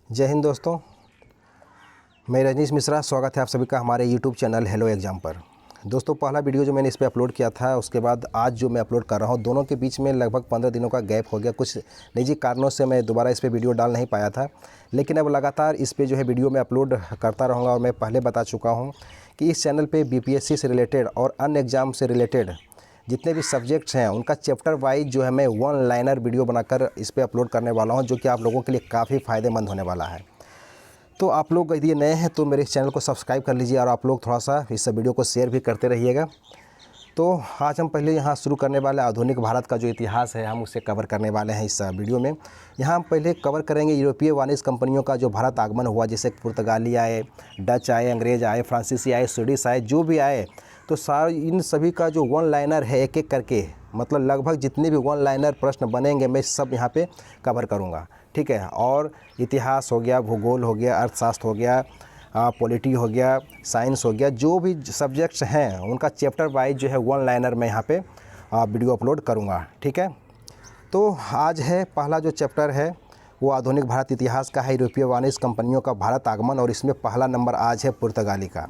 जय हिंद दोस्तों, मैं रजनीश मिश्रा। स्वागत है आप सभी का हमारे YouTube चैनल हेलो एग्ज़ाम पर। दोस्तों, पहला वीडियो जो मैंने इस पे अपलोड किया था, उसके बाद आज जो मैं अपलोड कर रहा हूँ, दोनों के बीच में लगभग 15 दिनों का गैप हो गया। कुछ निजी कारणों से मैं दोबारा इस पे वीडियो डाल नहीं पाया था, लेकिन अब लगातार इस पे जो है वीडियो मैं अपलोड करता रहूँगा। और मैं पहले बता चुका हूँ कि इस चैनल पर BPSC से रिलेटेड और अन्य एग्ज़ाम से रिलेटेड जितने भी सब्जेक्ट्स हैं उनका चैप्टर वाइज जो है मैं वन लाइनर वीडियो बनाकर इस पे अपलोड करने वाला हूं, जो कि आप लोगों के लिए काफ़ी फ़ायदेमंद होने वाला है। तो आप लोग यदि नए हैं तो मेरे इस चैनल को सब्सक्राइब कर लीजिए और आप लोग थोड़ा सा इस वीडियो को शेयर भी करते रहिएगा। तो आज हम पहले यहाँ शुरू करने वाले आधुनिक भारत का जो इतिहास है हम उसे कवर करने वाले हैं इस वीडियो में। यहाँ हम पहले कवर करेंगे यूरोपीय वाणिज्य कंपनियों का जो भारत आगमन हुआ, जैसे पुर्तगाली आए, डच आए, अंग्रेज़ आए, फ्रांसीसी आए, स्वीडिश आए, जो भी आए। तो इन सभी का जो वन लाइनर है एक एक करके, मतलब लगभग जितने भी वन लाइनर प्रश्न बनेंगे मैं सब यहाँ पे कवर करूँगा, ठीक है। और इतिहास हो गया, भूगोल हो गया, अर्थशास्त्र हो गया, पॉलिटी हो गया, साइंस हो गया, जो भी सब्जेक्ट्स हैं उनका चैप्टर वाइज जो है वन लाइनर मैं यहाँ पे वीडियो अपलोड करूँगा, ठीक है। तो आज है पहला जो चैप्टर है वो आधुनिक भारत इतिहास का है, यूरोपीय वाणिज्य कंपनियों का भारत आगमन, और इसमें पहला नंबर आज है पुर्तगाली का,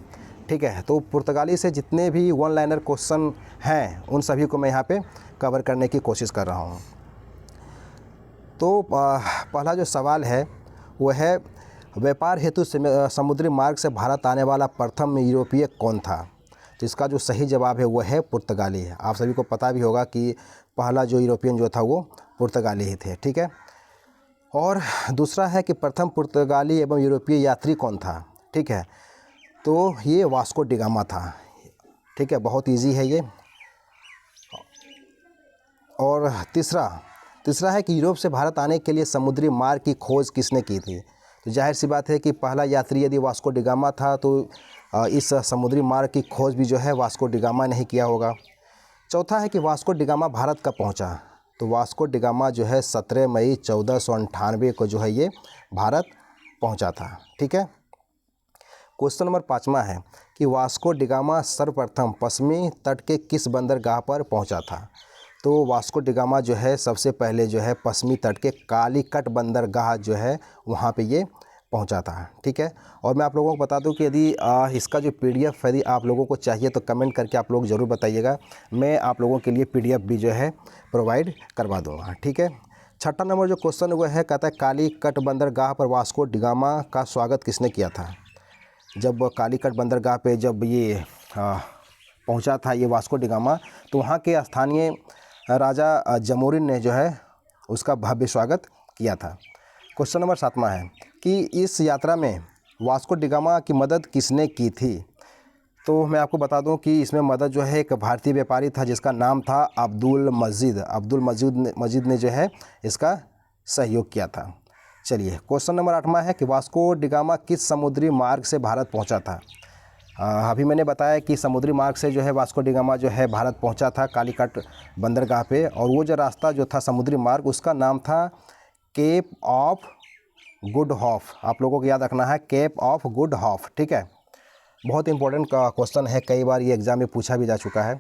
ठीक है। तो पुर्तगाली से जितने भी वन लाइनर क्वेश्चन हैं उन सभी को मैं यहाँ पे कवर करने की कोशिश कर रहा हूँ। तो पहला जो सवाल है वो है, व्यापार हेतु समुद्री मार्ग से भारत आने वाला प्रथम यूरोपीय कौन था? तो इसका जो सही जवाब है वो है पुर्तगाली। आप सभी को पता भी होगा कि पहला जो यूरोपियन जो था वो पुर्तगाली ही थे, ठीक है। और दूसरा है कि प्रथम पुर्तगाली एवं यूरोपीय यात्री कौन था? ठीक है, तो ये वास्को डिगामा था, ठीक है। बहुत इजी है ये। और तीसरा है कि यूरोप से भारत आने के लिए समुद्री मार्ग की खोज किसने की थी? तो जाहिर सी बात है कि पहला यात्री यदि वास्को डिगामा था तो इस समुद्री मार्ग की खोज भी जो है वास्को डिगामा ने ही किया होगा। चौथा है कि वास्को डिगामा भारत कब पहुंचा? तो वास्को डिगामा जो है 17 मई 1498 को जो है ये भारत पहुंचा था, ठीक है। क्वेश्चन नंबर 5वां है कि वास्को डिगामा सर्वप्रथम पश्चिमी तट के किस बंदरगाह पर पहुंचा था? तो वास्को डिगामा जो है सबसे पहले जो है पश्चिमी तट के कालीकट बंदरगाह जो है वहाँ पे ये पहुँचा था, ठीक है। और मैं आप लोगों को बता दूं कि यदि इसका जो PDF यदि आप लोगों को चाहिए तो कमेंट करके आप लोग ज़रूर बताइएगा, मैं आप लोगों के लिए PDF भी जो है प्रोवाइड करवा दूँगा, ठीक है। छठा नंबर जो क्वेश्चन वो है, कहता है कालीकट बंदरगाह पर वास्को डिगामा का स्वागत किसने किया था? जब कालीकट बंदरगाह पे जब ये पहुंचा था ये वास्को डिगामा, तो वहाँ के स्थानीय राजा जमोरिन ने जो है उसका भव्य स्वागत किया था। क्वेश्चन नंबर 7वां है कि इस यात्रा में वास्को डिगामा की मदद किसने की थी? तो मैं आपको बता दूं कि इसमें मदद जो है एक भारतीय व्यापारी था जिसका नाम था अब्दुल मजीद ने जो है इसका सहयोग किया था। चलिए, क्वेश्चन नंबर 8वां है कि वास्को डिगामा किस समुद्री मार्ग से भारत पहुंचा था? अभी मैंने बताया कि समुद्री मार्ग से जो है वास्को डिगामा जो है भारत पहुंचा था कालीकट बंदरगाह पे, और वो जो रास्ता जो था समुद्री मार्ग उसका नाम था केप ऑफ गुड होप। आप लोगों को याद रखना है, केप ऑफ गुड होप, ठीक है। बहुत इंपॉर्टेंट का क्वेश्चन है, कई बार ये एग्ज़ाम में पूछा भी जा चुका है।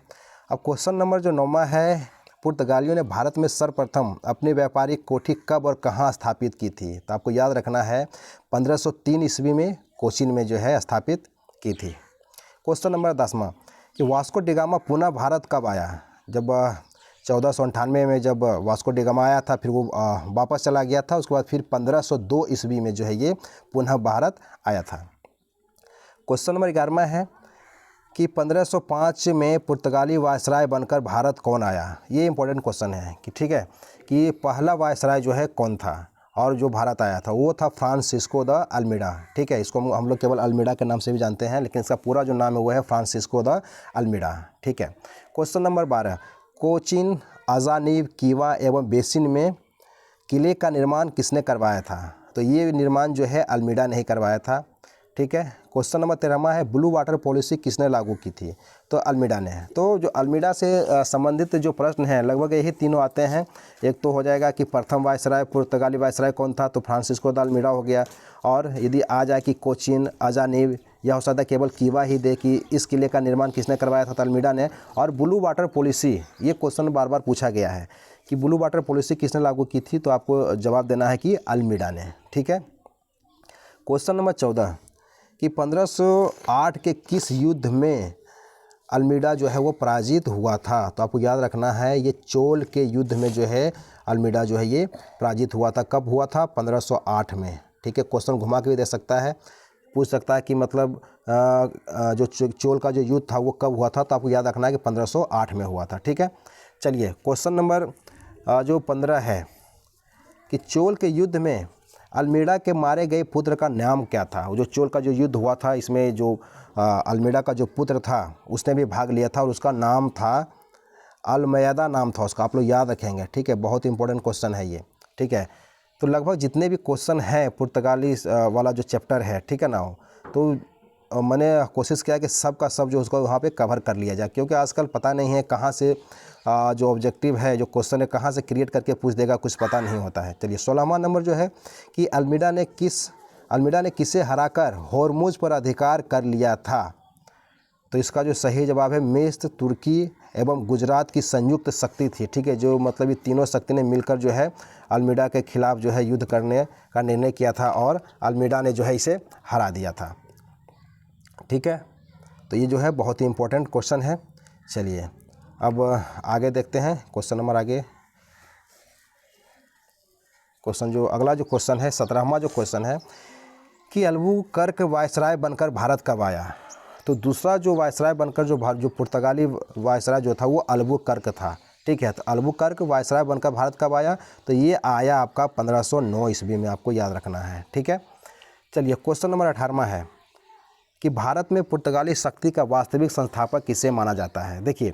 अब क्वेश्चन नंबर जो 9वां है, पुर्तगालियों ने भारत में सर्वप्रथम अपनी व्यापारिक कोठी कब और कहाँ स्थापित की थी? तो आपको याद रखना है 1503 ईस्वी में कोचीन में जो है स्थापित की थी। क्वेश्चन नंबर 10वां कि वास्को डिगामा पुनः भारत कब आया? जब 1498 में जब वास्को डिगामा आया था, फिर वो वापस चला गया था, उसके बाद फिर 1502 ईस्वी में जो है ये पुनः भारत आया था। क्वेश्चन नंबर 11वां है कि 1505 में पुर्तगाली वायसराय बनकर भारत कौन आया? ये इंपॉर्टेंट क्वेश्चन है कि ठीक है, कि पहला वायसराय जो है कौन था और जो भारत आया था वो था फ्रांसिस्को द अल्मीडा, ठीक है। इसको हम लोग केवल अल्मीडा के नाम से भी जानते हैं, लेकिन इसका पूरा जो नाम है वो है फ्रांसिस्को द अल्मीडा, ठीक है। क्वेश्चन नंबर 12, कोचीन, अजानीब, कीवा एवं बेसिन में किले का निर्माण किसने करवाया था? तो ये निर्माण जो है अल्मीडा ने ही करवाया था, ठीक है। क्वेश्चन नंबर 13वां है, ब्लू वाटर पॉलिसी किसने लागू की थी? तो अल्मीडा ने। तो जो अल्मीडा से संबंधित जो प्रश्न हैं लगभग यही तीनों आते हैं। एक तो हो जाएगा कि प्रथम वायसराय पुर्तगाली वायसराय कौन था? तो फ्रांसिस्को द अल्मीडा हो गया। और यदि आ जाए कि कोचीन, अजानीब, या हो सकता है केवल कीवा ही दे कि इस किले का निर्माण किसने करवाया था? तो अल्मीडा ने। और ब्लू वाटर पॉलिसी, ये क्वेश्चन बार बार पूछा गया है कि ब्लू वाटर पॉलिसी किसने लागू की थी? तो आपको जवाब देना है कि अल्मीडा ने, ठीक है। क्वेश्चन नंबर 14 कि 1508 के किस युद्ध में अल्मीडा जो है वो पराजित हुआ था। तो आपको याद रखना है ये चोल के युद्ध में जो है अल्मीडा जो है ये पराजित हुआ था। कब हुआ था? 1508 में। ठीक है, क्वेश्चन घुमा के भी दे सकता है, पूछ सकता है कि मतलब जो चोल का जो युद्ध था वो कब हुआ था। तो आपको याद रखना है कि 1508 में हुआ था। ठीक है, चलिए क्वेश्चन नंबर जो 15 है कि चोल के युद्ध में अल्मीडा के मारे गए पुत्र का नाम क्या था। जो चोल का जो युद्ध हुआ था इसमें जो अल्मीडा का जो पुत्र था उसने भी भाग लिया था और उसका नाम था अलमयदा नाम था उसका। आप लोग याद रखेंगे। ठीक है, बहुत इंपॉर्टेंट क्वेश्चन है ये। ठीक है, तो लगभग जितने भी क्वेश्चन हैं पुर्तगाली वाला जो चैप्टर है, ठीक है ना, तो मैंने कोशिश किया कि सब का सब जो उसको वहाँ पे कवर कर लिया जाए, क्योंकि आजकल पता नहीं है कहाँ से जो ऑब्जेक्टिव है जो क्वेश्चन है कहाँ से क्रिएट करके पूछ देगा, कुछ पता नहीं होता है। चलिए 16वां नंबर जो है कि अल्मीडा ने किसे हराकर होर्मुज पर अधिकार कर लिया था। तो इसका जो सही जवाब है मिस्र, तुर्की एवं गुजरात की संयुक्त शक्ति थी। ठीक है, जो मतलब ये तीनों शक्ति ने मिलकर जो है अल्मीडा के खिलाफ जो है युद्ध करने का निर्णय किया था और अल्मीडा ने जो है इसे हरा दिया था। ठीक है, तो ये जो है बहुत ही इम्पोर्टेंट क्वेश्चन है। चलिए अब आगे देखते हैं क्वेश्चन नंबर आगे। क्वेश्चन जो अगला जो क्वेश्चन है 17वां जो क्वेश्चन है कि अल्बुकर्क वायसराय बनकर भारत कब आया। तो दूसरा जो वायसराय बनकर जो पुर्तगाली वायसराय जो था वो अल्बुकर्क था। ठीक है, तो अल्बुकर्क वायसराय बनकर भारत कब आया। तो ये आया आपका 1509 ईस्वी में, आपको याद रखना है। ठीक है, चलिए क्वेश्चन नंबर 18वां है कि भारत में पुर्तगाली शक्ति का वास्तविक संस्थापक किसे माना जाता है। देखिए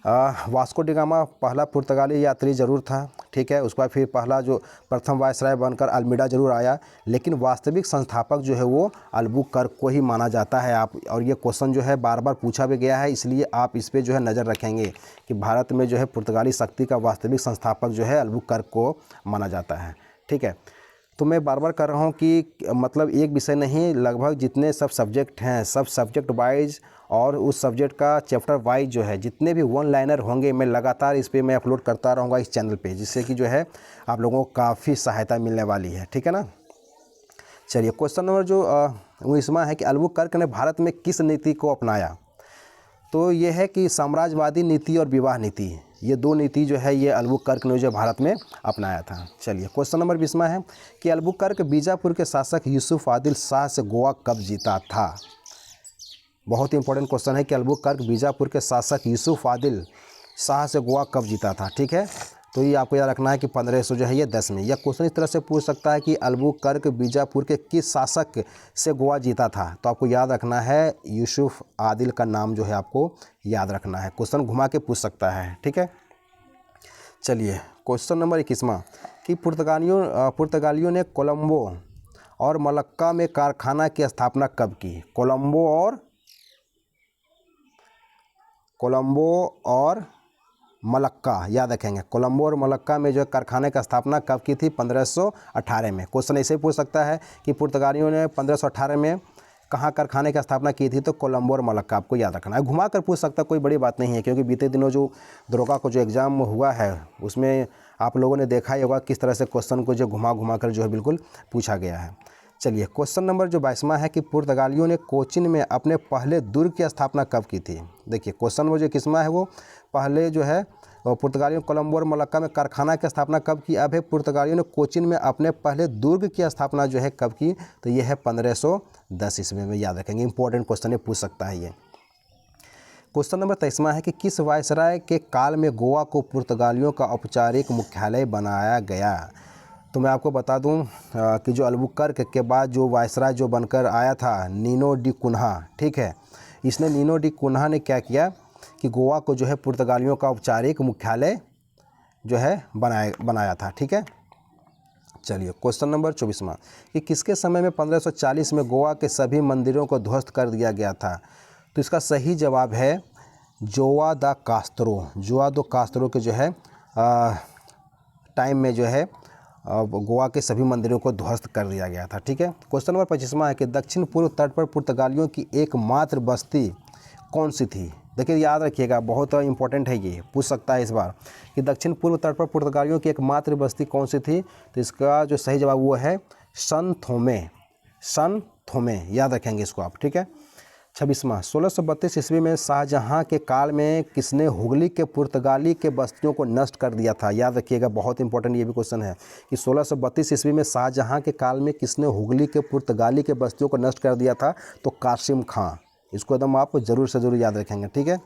वास्को डी गामा पहला पुर्तगाली यात्री ज़रूर था। ठीक है, उसके बाद फिर पहला जो प्रथम वायसराय बनकर अल्मीडा ज़रूर आया, लेकिन वास्तविक संस्थापक जो है वो अल्बुकर्क को ही माना जाता है। आप और ये क्वेश्चन जो है बार बार पूछा भी गया है, इसलिए आप इस पर जो है नज़र रखेंगे कि भारत में जो है पुर्तगाली शक्ति का वास्तविक संस्थापक जो है अल्बुकर्क को माना जाता है। ठीक है, तो मैं बार बार कर रहा हूँ कि मतलब एक विषय नहीं, लगभग जितने सब सब्जेक्ट हैं सब सब्जेक्ट वाइज और उस सब्जेक्ट का चैप्टर वाइज जो है जितने भी वन लाइनर होंगे मैं लगातार इस पे मैं अपलोड करता रहूँगा इस चैनल पे, जिससे कि जो है आप लोगों को काफ़ी सहायता मिलने वाली है। ठीक है ना, चलिए क्वेश्चन नंबर जो 19वां है कि अल्बुकर्क ने भारत में किस नीति को अपनाया। तो ये है कि साम्राज्यवादी नीति और विवाह नीति, ये दो नीति जो है ये अल्बुकर्क ने जो भारत में अपनाया था। चलिए क्वेश्चन नंबर 20वां है कि अल्बुकर्क बीजापुर के शासक यूसुफ आदिल शाह से गोवा कब जीता था। बहुत ही इंपॉर्टेंट क्वेश्चन है कि अल्बुकर्क बीजापुर के शासक यूसुफ आदिल शाह से गोवा कब जीता था। ठीक है, तो ये आपको याद रखना है कि 1500 जो है ये 10 में। या क्वेश्चन इस तरह से पूछ सकता है कि अल्बुकर्क बीजापुर के किस शासक से गोवा जीता था। तो आपको याद रखना है यूसुफ आदिल का नाम जो है आपको याद रखना है। क्वेश्चन घुमा के पूछ सकता है। ठीक है, चलिए क्वेश्चन नंबर 21वां कि पुर्तगालियों ने कोलंबो और मलक्का में कारखाना की स्थापना कब की। कोलंबो और मलक्का याद रखेंगे। कोलंबो और मलक्का में जो कारखाने की स्थापना कब की थी। 1518 में। क्वेश्चन ऐसे पूछ सकता है कि पुर्तगालियों ने 1518 में कहाँ कारखाने की स्थापना की थी। तो कोलंबो और मलक्का आपको याद रखना है। घुमा कर पूछ सकता, कोई बड़ी बात नहीं है, क्योंकि बीते दिनों जो दरोगा को जो एग्ज़ाम हुआ है उसमें आप लोगों ने देखा ही होगा किस तरह से क्वेश्चन को जो घुमा कर जो है बिल्कुल पूछा गया है। चलिए क्वेश्चन नंबर जो 22वां है कि पुर्तगालियों ने कोचीन में अपने पहले दुर्ग की स्थापना कब की थी। देखिए क्वेश्चन वो जो 21वां है वो पहले जो है पुर्तगालियों ने कोलंबो और मलक्का में कारखाना की स्थापना कब की। अब है पुर्तगालियों ने कोचीन में अपने पहले दुर्ग की स्थापना जो है कब की। तो ये है 1510 ईस्वी में। याद रखेंगे, इंपॉर्टेंट क्वेश्चन है, पूछ सकता है ये। क्वेश्चन नंबर 23वां है कि किस वायसराय के काल में गोवा को पुर्तगालियों का औपचारिक मुख्यालय बनाया गया। तो मैं आपको बता दूं कि जो अल्बुकर्क के बाद जो वायसराय जो बनकर आया था नीनो डी कुन्हा। ठीक है, इसने नीनो डी कुन्हा ने क्या किया कि गोवा को जो है पुर्तगालियों का औपचारिक मुख्यालय जो है बनाया था। ठीक है, चलिए क्वेश्चन नंबर 24वां कि किसके समय में 1540 में गोवा के सभी मंदिरों को ध्वस्त कर दिया गया था। तो इसका सही जवाब है जोआ द कास्त्रो के जो है टाइम में जो है गोवा के सभी मंदिरों को ध्वस्त कर दिया गया था। ठीक है, क्वेश्चन नंबर 25वां है कि दक्षिण पूर्व तट पर पुर्तगालियों की एकमात्र बस्ती कौन सी थी। देखिए याद रखिएगा, बहुत इंपॉर्टेंट है, ये पूछ सकता है इस बार कि दक्षिण पूर्व तट पर पुर्तगालियों की एकमात्र बस्ती कौन सी थी। तो इसका जो सही जवाब वो है सन थोमे। सन थोमे, याद रखेंगे इसको आप, ठीक है। 26वां, 1632 ईस्वी में शाहजहां के काल में किसने हुगली के पुर्तगाली के बस्तियों को नष्ट कर दिया था? याद रखिएगा, बहुत इंपॉर्टेंट ये भी क्वेश्चन है कि 1632 ईस्वी में शाहजहां के काल में किसने हुगली के पुर्तगाली के बस्तियों को नष्ट कर दिया था? तो कासिम खां। इसको एकदम आपको ज़रूर से ज़रूर याद रखेंगे, ठीक है।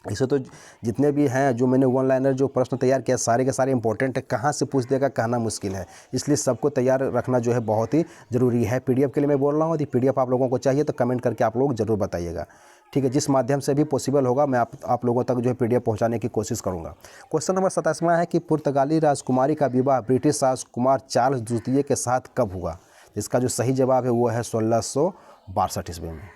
इसे तो जितने भी हैं जो मैंने वन लाइनर जो प्रश्न तैयार किया सारे के सारे इंपॉर्टेंट है, कहाँ से पूछ देगा कहना मुश्किल है, इसलिए सबको तैयार रखना जो है बहुत ही ज़रूरी है। पीडीएफ के लिए मैं बोल रहा हूँ, यदि पीडीएफ आप लोगों को चाहिए तो कमेंट करके आप लोग ज़रूर बताइएगा, ठीक है। जिस माध्यम से भी पॉसिबल होगा मैं आप लोगों तक जो है पीडीएफ पहुँचाने की कोशिश करूँगा। क्वेश्चन नंबर 27वां है कि पुर्तगाली राजकुमारी का विवाह ब्रिटिश राजकुमार चार्ल्स द्वितीय के साथ कब हुआ? इसका जो सही जवाब है वो है 1662 ईस्वी में।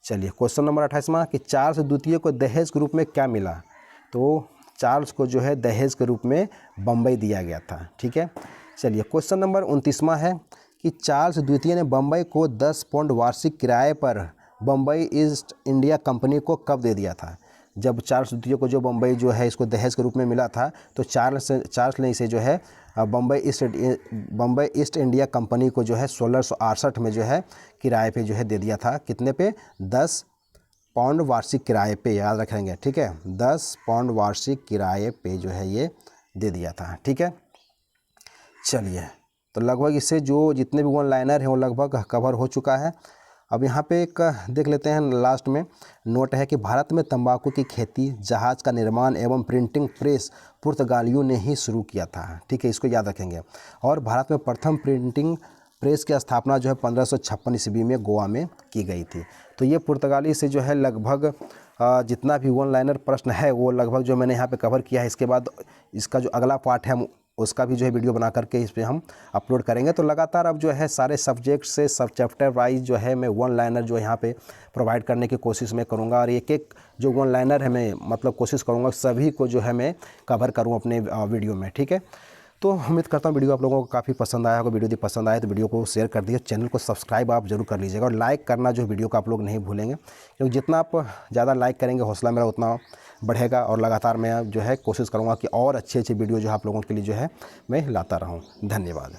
चलिए क्वेश्चन नंबर 28वां कि चार्ल्स द्वितीय को दहेज के रूप में क्या मिला? तो चार्ल्स को जो है दहेज के रूप में बम्बई दिया गया था, ठीक है। चलिए क्वेश्चन नंबर 29वां है कि चार्ल्स द्वितीय ने बम्बई को 10 पाउंड वार्षिक किराए पर बम्बई ईस्ट इंडिया कंपनी को कब दे दिया था? जब चार्ल्स द्वितीय को जो बम्बई जो है इसको दहेज के रूप में मिला था तो चार्ल्स ने इसे जो है बम्बई ईस्ट इंडिया कंपनी को जो है 1668 में जो है किराए पे जो है दे दिया था। कितने पे? 10 पाउंड वार्षिक किराए पे, याद रखेंगे, ठीक है। 10 पाउंड वार्षिक किराए पे जो है ये दे दिया था, ठीक है। चलिए तो लगभग इससे जो जितने भी वन लाइनर हैं वो लगभग कवर हो चुका है। अब यहाँ पे एक देख लेते हैं, लास्ट में नोट है कि भारत में तंबाकू की खेती, जहाज़ का निर्माण एवं प्रिंटिंग प्रेस पुर्तगालियों ने ही शुरू किया था, ठीक है, इसको याद रखेंगे। और भारत में प्रथम प्रिंटिंग प्रेस की स्थापना जो है 1556 ईस्वी में गोवा में की गई थी। तो ये पुर्तगाली से जो है लगभग जितना भी वन लाइनर प्रश्न है वो लगभग जो मैंने यहाँ पे कवर किया है। इसके बाद इसका जो अगला पार्ट है उसका भी जो है वीडियो बना करके इस पर हम अपलोड करेंगे। तो लगातार अब जो है सारे सब्जेक्ट से सब चैप्टर वाइज जो है मैं वन लाइनर जो यहाँ पे प्रोवाइड करने की कोशिश मैं करूँगा, और एक एक जो वन लाइनर है मैं मतलब कोशिश करूँगा सभी को जो है मैं कवर करूँ अपने वीडियो में, ठीक है। तो उम्मीद करता हूँ वीडियो आप लोगों को काफ़ी पसंद आया होगा। वीडियो यदि पसंद आए तो वीडियो को शेयर कर दिए, चैनल को सब्सक्राइब आप जरूर कर लीजिएगा और लाइक करना जो वीडियो को आप लोग नहीं भूलेंगे, क्योंकि जितना आप ज़्यादा लाइक करेंगे हौसला मेरा उतना बढ़ेगा, और लगातार मैं जो है कोशिश करूँगा कि और अच्छे वीडियो जो आप लोगों के लिए जो है मैं लाता रहूँ। धन्यवाद।